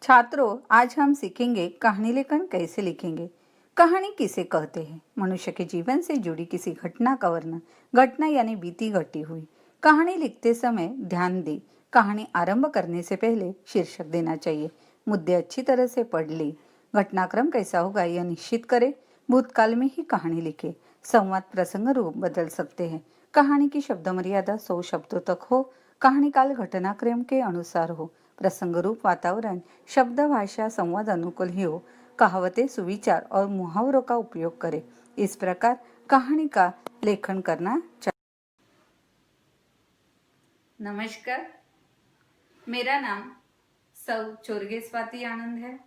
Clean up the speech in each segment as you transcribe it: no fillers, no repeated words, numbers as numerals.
छात्रों, आज हम सीखेंगे कहानी लेखन कैसे लिखेंगे। कहानी किसे कहते हैं? मनुष्य के जीवन से जुड़ी किसी घटना का वर्णन। घटना यानी बीती घटी हुई। कहानी लिखते समय ध्यान दें, कहानी आरंभ करने से पहले शीर्षक देना चाहिए। मुद्दे अच्छी तरह से पढ़ ले। घटनाक्रम कैसा होगा यह निश्चित करें। भूतकाल में ही कहानी लिखे। संवाद प्रसंग रूप बदल सकते हैं। कहानी की शब्द मर्यादा 100 शब्दों तक हो। कहानी काल घटनाक्रम के अनुसार हो। प्रसंग रूप वातावरण, शब्द भाषा संवाद अनुकूल ही हो। कहावतें, सुविचार और मुहावरों का उपयोग करें। इस प्रकार कहानी का लेखन करना चाहिए। नमस्कार, मेरा नाम सौ चोरगे स्वाति आनंद है।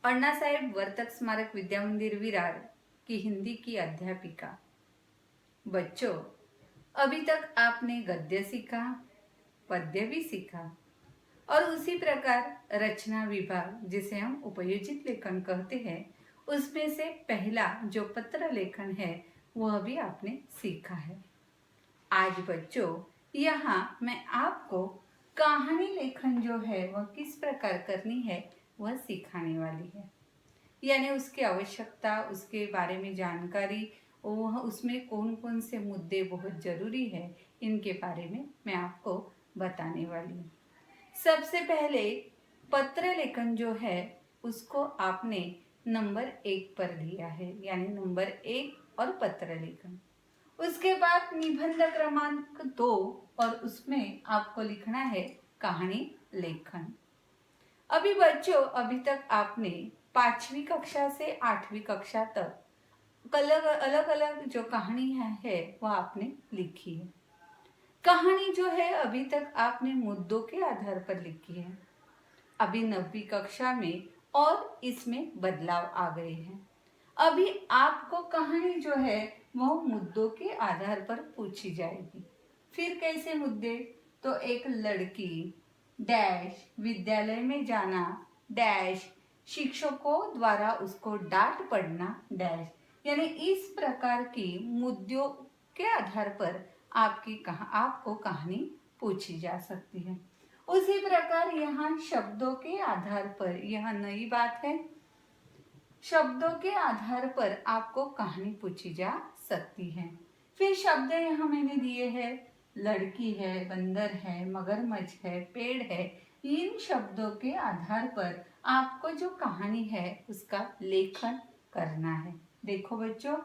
अन्ना साहेब वर्तक स्मारक विद्या मंदिर विरार की हिंदी की अध्यापिका। बच्चों, अभी तक आपने गद्य सीखा, पद्य भी सीखा और उसी प्रकार रचना विभाग, जिसे हम उपयोजित लेखन कहते हैं, उसमें से पहला जो पत्र लेखन है वह भी आपने सीखा है। आज बच्चों, यहाँ मैं आपको कहानी लेखन जो है वह किस प्रकार करनी है वह सिखाने वाली है। यानी उसकी आवश्यकता, उसके बारे में जानकारी, वह उसमें कौन कौन से मुद्दे बहुत जरूरी है, इनके बारे में मैं आपको बताने वाली हूँ। सबसे पहले पत्र लेखन जो है उसको आपने नंबर 1 पर दिया है, यानी नंबर 1 और पत्र लेखन। उसके बाद निबंध क्रमांक 2 और उसमें आपको लिखना है कहानी लेखन। अभी बच्चों, अभी तक आपने 5वीं कक्षा से 8वीं कक्षा तक अलग अलग जो कहानी है वह आपने लिखी है। कहानी जो है अभी तक आपने मुद्दों के आधार पर लिखी है। अभी 9वीं कक्षा में और इसमें बदलाव आ गए हैं। अभी आपको कहानी जो है वह मुद्दों के आधार पर पूछी जाएगी। फिर कैसे मुद्दे? तो एक लड़की डैश विद्यालय में जाना डैश शिक्षकों द्वारा उसको डांट पड़ना डैश, यानी इस प्रकार की मुद्दों के आधार पर आपको कहानी पूछी जा सकती है। उसी प्रकार यहाँ शब्दों के आधार पर, यह नई बात है, शब्दों के आधार पर आपको कहानी पूछी जा सकती है। फिर शब्द यहाँ मैंने दिए हैं, लड़की है, बंदर है, मगरमच्छ है, पेड़ है। इन शब्दों के आधार पर आपको जो कहानी है उसका लेखन करना है। देखो बच्चों,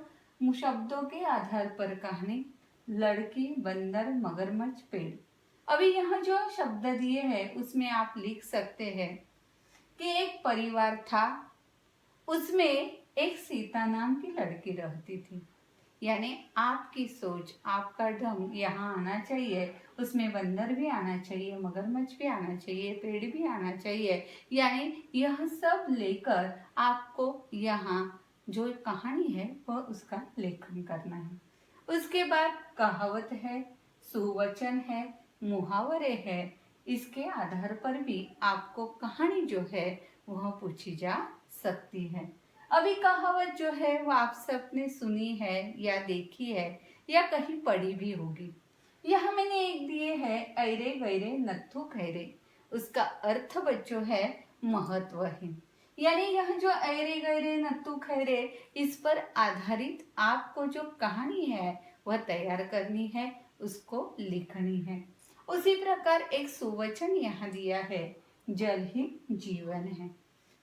शब्दों के आधार पर कहानी, लड़की, बंदर, मगरमच्छ, पेड़। अभी यहाँ जो शब्द दिए हैं उसमें आप लिख सकते हैं कि एक परिवार था, उसमें एक सीता नाम की लड़की रहती थी। यानी आपकी सोच, आपका ढंग यहाँ आना चाहिए। उसमें बंदर भी आना चाहिए, मगरमच्छ भी आना चाहिए, पेड़ भी आना चाहिए। यानी यह सब लेकर आपको यहाँ जो कहानी है वह उसका लेखन करना है। उसके बाद कहावत है, सुवचन है, मुहावरे है। इसके आधार पर भी आपको कहानी जो है वह पूछी जा सकती है। अभी कहावत जो है वो आप सबने सुनी है या देखी है या कहीं पढ़ी भी होगी। यह मैंने एक दिए है, ऐरे गैरे नत्थु खैरे। उसका अर्थ बच्चों है महत्वहीन। यानी यह जो ऐरे गैरे नत्थु खैरे, इस पर आधारित आपको जो कहानी है वह तैयार करनी है, उसको लिखनी है। उसी प्रकार एक सुवचन यहाँ दिया है, जल ही जीवन है।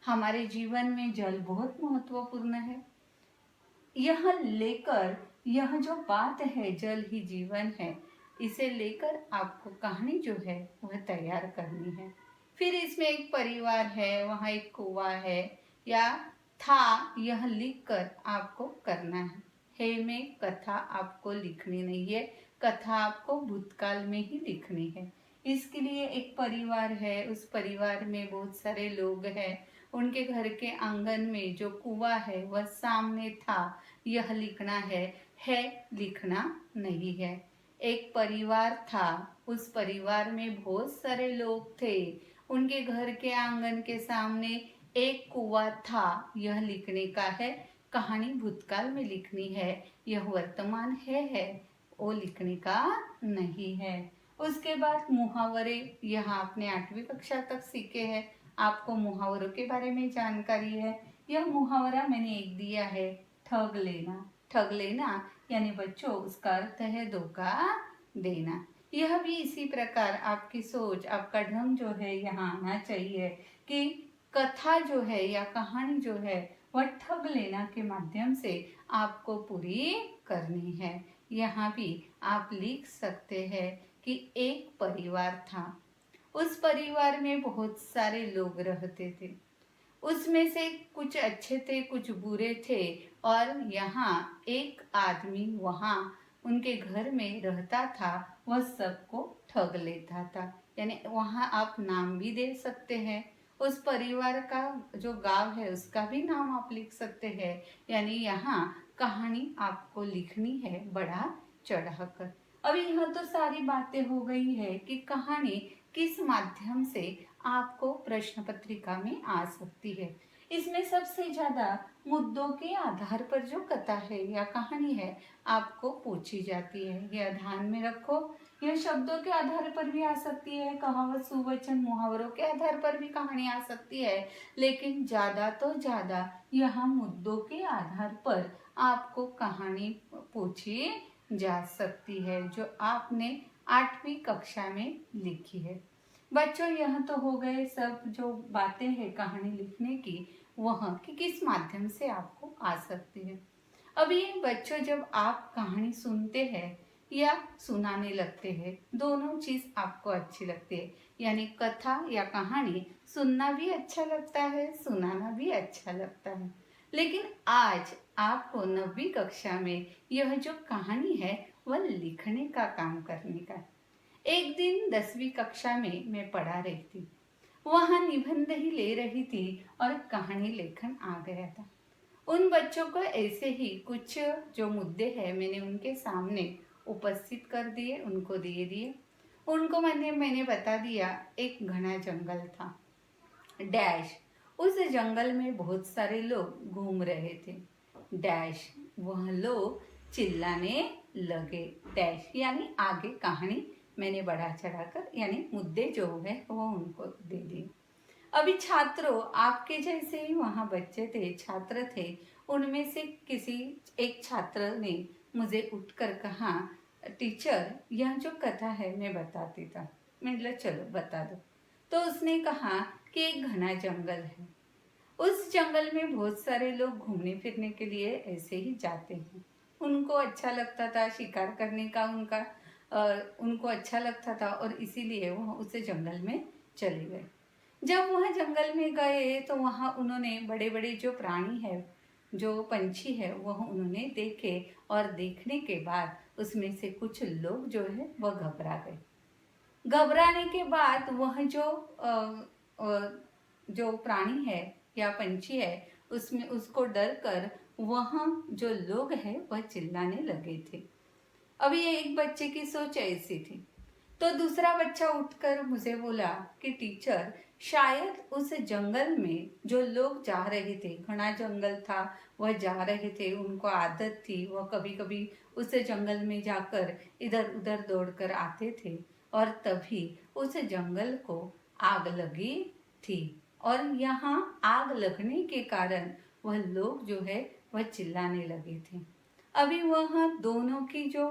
हमारे जीवन में जल बहुत महत्वपूर्ण है। यह लेकर, यह जो बात है जल ही जीवन है, इसे लेकर आपको कहानी जो है वह तैयार करनी है। फिर इसमें एक परिवार है, वहाँ एक कुआं है या था, यह लिखकर आपको करना है में कथा आपको लिखनी नहीं है, कथा आपको भूतकाल में ही लिखनी है। इसके लिए एक परिवार है, उस परिवार में बहुत सारे लोग हैं, उनके घर के आंगन में जो कुआं है वह सामने था, यह लिखना है लिखना नहीं है। एक परिवार था, उस परिवार में बहुत सारे लोग थे, उनके घर के आंगन के सामने एक कुआं था, यह लिखने का है। कहानी भूतकाल में लिखनी है, यह वर्तमान है वो लिखने का नहीं है। उसके बाद मुहावरे, यहाँ आपने 8वीं कक्षा तक सीखे हैं। आपको मुहावरों के बारे में जानकारी है। यह मुहावरा मैंने एक दिया है, ठग लेना। ठग लेना यानी बच्चों उसका अर्थ है धोखा देना। यह भी इसी प्रकार आपकी सोच, आपका ढंग जो है यहाँ आना चाहिए कि कथा जो है या कहानी जो है वह ठग लेना के माध्यम से आपको पूरी करनी है। यहाँ भी आप लिख सकते हैं कि एक परिवार था। उस परिवार में बहुत सारे लोग रहते थे। उसमें से कुछ अच्छे थे, कुछ बुरे थे। और यहाँ एक आदमी वहाँ उनके घर में रहता था, वह सबको ठग लेता था। यानी वहाँ आप नाम भी दे सकते हैं, उस परिवार का जो गांव है उसका भी नाम आप लिख सकते हैं। यानी यहाँ कहानी आपको लिखनी है बढ़ा चढ़ाकर। अभी यह तो सारी बातें हो गई है कि कहानी किस माध्यम से आपको प्रश्न पत्रिका में आ सकती है। इसमें सबसे ज्यादा मुद्दों के आधार पर जो कथा है या कहानी है आपको पूछी जाती है, यह ध्यान में रखो। यह शब्दों के आधार पर भी आ सकती है, कहावत, सुवचन, मुहावरों के आधार पर भी कहानी आ सकती है, लेकिन ज्यादा तो ज्यादा यह मुद्दों के आधार पर आपको कहानी पूछी जा सकती है जो आपने 8वीं कक्षा में लिखी है। बच्चों यह तो हो गए सब जो बातें हैं कहानी लिखने की, वह कि किस माध्यम से आपको आ सकती है। अभी बच्चों जब आप कहानी सुनते हैं या सुनाने लगते हैं, दोनों चीज आपको अच्छी लगती है। यानी कथा या कहानी सुनना भी अच्छा लगता है, सुनाना भी अच्छा लगता है। लेकिन आज आपको 9वीं कक्षा में यह जो कहानी है वह लिखने का काम करने का। एक दिन 10वीं कक्षा में मैं पढ़ा रही थी, वहां निबंध ही ले रही थी और कहानी लेखन आ गया था। उन बच्चों को ऐसे ही कुछ जो मुद्दे हैं मैंने उनके सामने उपस्थित कर दिए, उनको दे दिए। उनको मैंने बता दिया एक घना जंगल था, डैश, उस जंगल में बहुत सारे लोग घूम रहे थे, डैश, वह लोग चिल्लाने लगे, डैश। यानी आगे कहानी मैंने बढ़ा चढ़ाकर यानी मुद्दे जो है वो उनको दे दिए। अभी छात्रों, आपके जैसे ही वहाँ बच्चे थे, छात्र थे, उनमें से किसी एक छात्र ने मुझे उठकर कहा, टीचर यह जो कथा है मैं बताती था। मैंने बोला चलो बता दो। तो उसने कहा कि एक घना जंगल है, उस जंगल में बहुत सारे लोग घूमने फिरने के लिए ऐसे ही जाते हैं। उनको अच्छा लगता था शिकार करने का, उनको अच्छा लगता था और इसीलिए वह उस जंगल में चले गए। जब वह जंगल में गए तो वहाँ उन्होंने बड़े बड़े जो प्राणी है, जो पंछी है, वह उन्होंने देखे और देखने के बाद उसमें से कुछ लोग जो है वह घबरा गए। घबराने के बाद वह जो प्राणी है या पंछी है उसमें उसको डर कर वह जो लोग हैं वह चिल्लाने लगे थे। अभी एक बच्चे की सोच ऐसी थी, तो दूसरा बच्चा उठकर मुझे बोला कि टीचर शायद उस जंगल में जो लोग जा रहे थे, घना जंगल था, वह जा रहे थे, उनको आदत थी, वह कभी कभी उस जंगल में जाकर इधर उधर दौड़कर आते थे और तभी उस जंगल को आग लगी थी और यहाँ आग लगने के कारण वह लोग जो है वह चिल्लाने लगे थे। अभी वह दोनों की जो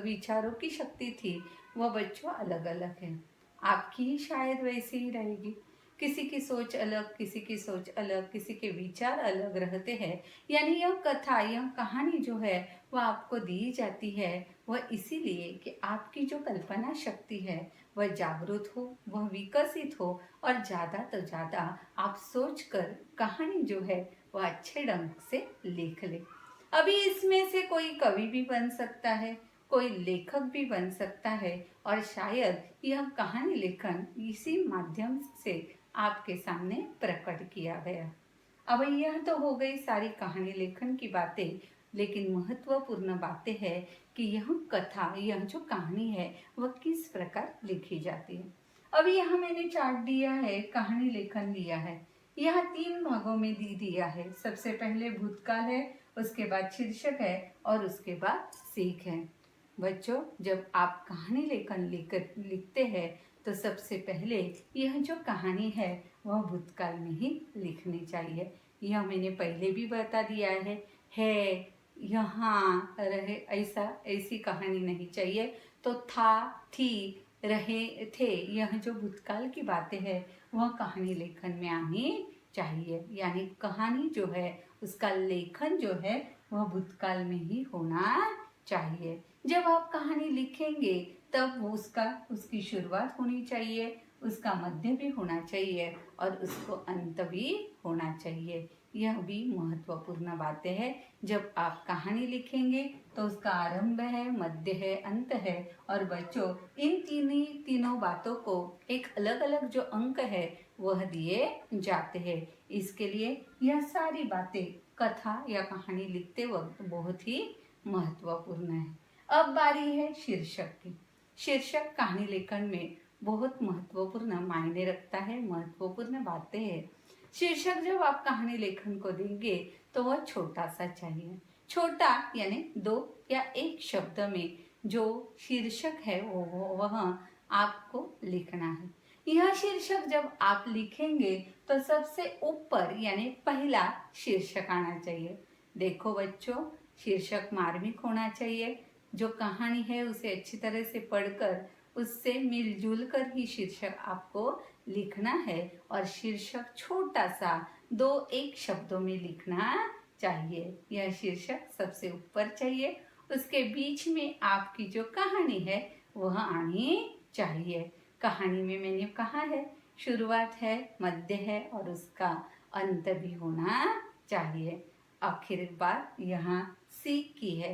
विचारों की शक्ति थी वह बच्चों अलग अलग है। आपकी ही शायद वैसी ही रहेगी, किसी की सोच अलग, किसी की सोच अलग, किसी के विचार अलग रहते हैं। यानी यह कथा, यह कहानी जो है वह आपको दी जाती है वह इसीलिए कि आपकी जो कल्पना शक्ति है वह जागृत हो, वह विकसित हो और ज़्यादा तो ज़्यादा आप सोचकर कहानी जो है वह अच्छे ढंग से लिख ले। अभी इसमें से कोई कवि भी बन सकता है, कोई लेखक भी बन सकता है और शायद यह कहानी लेखन इसी माध्यम से आपके सामने प्रकट किया गया। अब यह तो हो गई सारी कहानी लेखन की बातें, लेकिन महत्वपूर्ण बातें है कि यह कथा, यह जो कहानी है वह किस प्रकार लिखी जाती है। अभी यहाँ मैंने चार्ट दिया है, कहानी लेखन दिया है, यह 3 भागों में दिया है। सबसे पहले भूतकाल है, उसके बाद शीर्षक है और उसके बाद सीख है। बच्चों जब आप कहानी लेखन लिखते हैं तो सबसे पहले यह जो कहानी है वह भूतकाल में ही लिखनी चाहिए। यह मैंने पहले भी बता दिया है यहाँ रहे, ऐसी कहानी नहीं चाहिए। तो था, थी, रहे, थे, यह जो भूतकाल की बातें हैं वह कहानी लेखन में आनी चाहिए। यानी कहानी जो है उसका लेखन जो है वह भूतकाल में ही होना चाहिए। जब आप कहानी लिखेंगे तब उसकी शुरुआत होनी चाहिए, उसका मध्य भी होना चाहिए और उसको अंत भी होना चाहिए। यह भी महत्वपूर्ण बातें हैं। जब आप कहानी लिखेंगे तो उसका आरंभ है, मध्य है, अंत है। और बच्चों, इन तीनों बातों को एक अलग अलग जो अंक है वह दिए जाते हैं। इसके लिए यह सारी बातें कथा या कहानी लिखते वक्त बहुत ही महत्वपूर्ण है। अब बारी है शीर्षक की। शीर्षक कहानी लेखन में बहुत महत्वपूर्ण मायने रखता है, महत्वपूर्ण बातें हैं। शीर्षक जब आप कहानी लेखन को देंगे तो वह छोटा सा चाहिए। छोटा यानी 2 या 1 शब्द में जो शीर्षक है वह आपको लिखना है। यह शीर्षक जब आप लिखेंगे तो सबसे ऊपर यानी पहला शीर्षक आना चाहिए। देखो बच्चों, शीर्षक मार्मिक होना चाहिए। जो कहानी है उसे अच्छी तरह से पढ़कर उससे मिलजुल कर ही शीर्षक आपको लिखना है। और शीर्षक छोटा सा 2-1 शब्दों में लिखना चाहिए। यह शीर्षक सबसे ऊपर चाहिए। उसके बीच में आपकी जो कहानी है वह आनी चाहिए। कहानी में मैंने कहा है शुरुआत है, मध्य है और उसका अंत भी होना चाहिए। आखिर बात यहाँ सीख की है।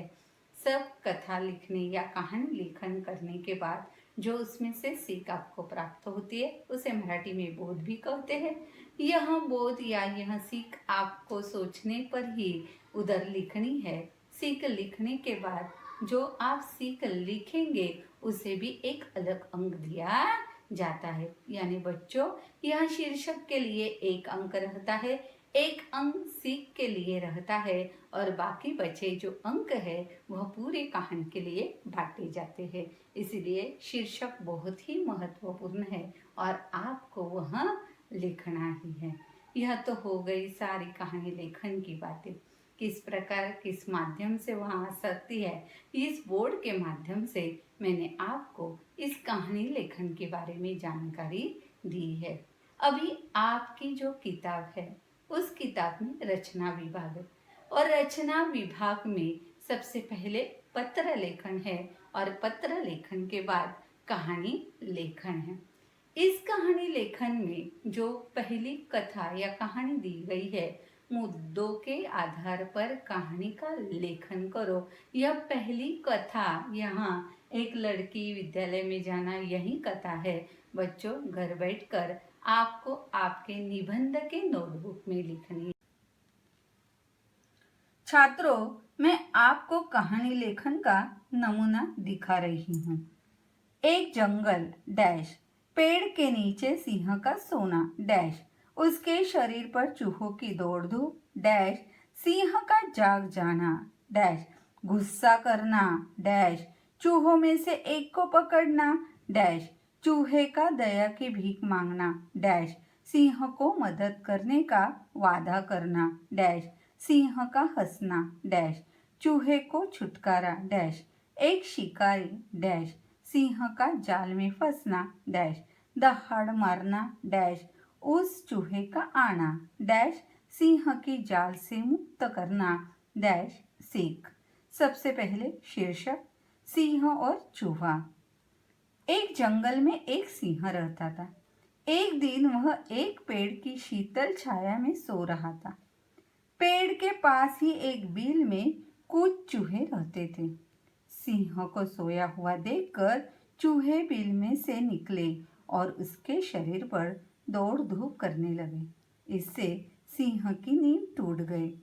सब कथा लिखने या कहानी लेखन करने के बाद जो उसमें से सीख आपको प्राप्त होती है उसे मराठी में बोध भी कहते हैं। यह बोध या यह सीख आपको सोचने पर ही उधर लिखनी है। सीख लिखने के बाद जो आप सीख लिखेंगे उसे भी एक अलग अंक दिया जाता है। यानी बच्चों, यह शीर्षक के लिए 1 अंक रहता है, 1 अंक सीख के लिए रहता है और बाकी बचे जो अंक है वह पूरे कहानी के लिए बांटे जाते हैं। इसलिए शीर्षक बहुत ही महत्वपूर्ण है और आपको वह लिखना ही है। यह तो हो गई सारी कहानी लेखन की बातें। किस प्रकार किस माध्यम से वह आ सकती है, इस बोर्ड के माध्यम से मैंने आपको इस कहानी लेखन के बारे में जानकारी दी है। अभी आपकी जो किताब है उस किताब में रचना विभाग है और रचना विभाग में सबसे पहले पत्र लेखन है और पत्र लेखन के बाद कहानी लेखन है। इस कहानी लेखन में जो पहली कथा या कहानी दी गई है, मुद्दों के आधार पर कहानी का लेखन करो। यह पहली कथा, यहाँ एक लड़की विद्यालय में जाना, यही कथा है। बच्चों, घर बैठकर आपको आपके निबंध के नोटबुक में लिखनी है। छात्रों, मैं आपको कहानी लेखन का नमूना दिखा रही हूँ। एक जंगल डैश, पेड़ के नीचे सिंह का सोना डैश, उसके शरीर पर चूहों की दौड़ धूप डैश, सिंह का जाग जाना डैश, गुस्सा करना डैश, चूहों में से एक को पकड़ना डैश, चूहे का दया की भीख मांगना डैश, सिंह को मदद करने का वादा करना डैश, सिंह का हंसना डैश, चूहे को छुटकारा डैश, एक शिकारी डैश, सिंह का जाल में फंसना डैश, दहाड़ मारना डैश, उस चूहे का आना डैश, सिंह की जाल से मुक्त करना डैश, सीख। सबसे पहले शीर्षक, सिंह और चूहा। एक जंगल में एक सिंह रहता था। एक दिन वह एक पेड़ की शीतल छाया में सो रहा था। पेड़ के पास ही एक बिल में कुछ चूहे रहते थे। सिंह को सोया हुआ देखकर चूहे बिल में से निकले और उसके शरीर पर दौड़ धूप करने लगे। इससे सिंह की नींद टूट गई।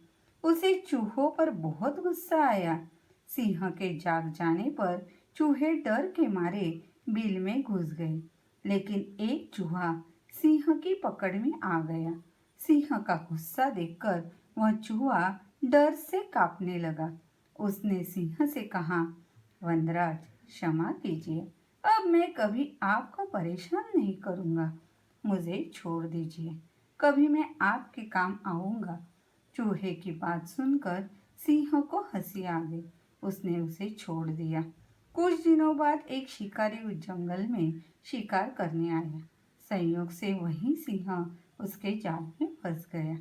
उसे चूहों पर बहुत गुस्सा आया। सिंह के जाग जाने पर चूहे डर के मारे बिल में घुस गए, लेकिन एक चूहा सिंह की पकड़ में आ गया। सिंह का गुस्सा देखकर वह चूहा डर से कांपने लगा। उसने सिंह से कहा, वनराज, क्षमा कीजिए, अब मैं कभी आपको परेशान नहीं करूंगा। मुझे छोड़ दीजिए, कभी मैं आपके काम आऊंगा। चूहे की बात सुनकर सिंह को हंसी आ गई। उसने उसे छोड़ दिया। कुछ दिनों बाद एक शिकारी उस जंगल में शिकार करने आया। संयोग से वही सिंह उसके जाल में फंस गया।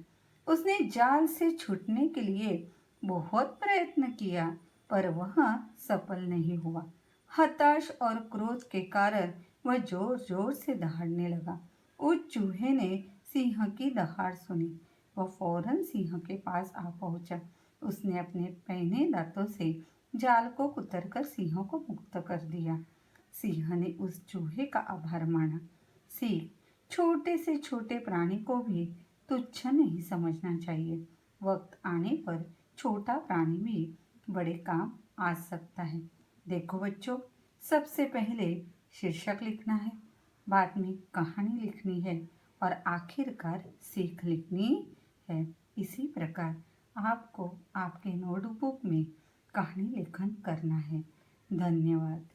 उसने जाल से छूटने के लिए बहुत प्रयत्न किया, पर वह सफल नहीं हुआ। हताश और क्रोध के कारण वह जोर जोर से दहाड़ने लगा। उस चूहे ने सिंह की दहाड़ सुनी। वह फौरन सिंह के पास आ पहुंचा। उसने अपने पहने दांतों से जाल को कुतरकर सिंह को मुक्त कर दिया। सिंह ने उस चूहे का आभार माना। सीख: छोटे से छोटे प्राणी को भी तुच्छ नहीं समझना चाहिए। वक्त आने पर छोटा प्राणी भी बड़े काम आ सकता है। देखो बच्चों, सबसे पहले शीर्षक लिखना है, बाद में कहानी लिखनी है और आखिरकार सीख लिखनी है। इसी प्रकार आपको आपके नोटबुक में कहानी लेखन करना है। धन्यवाद।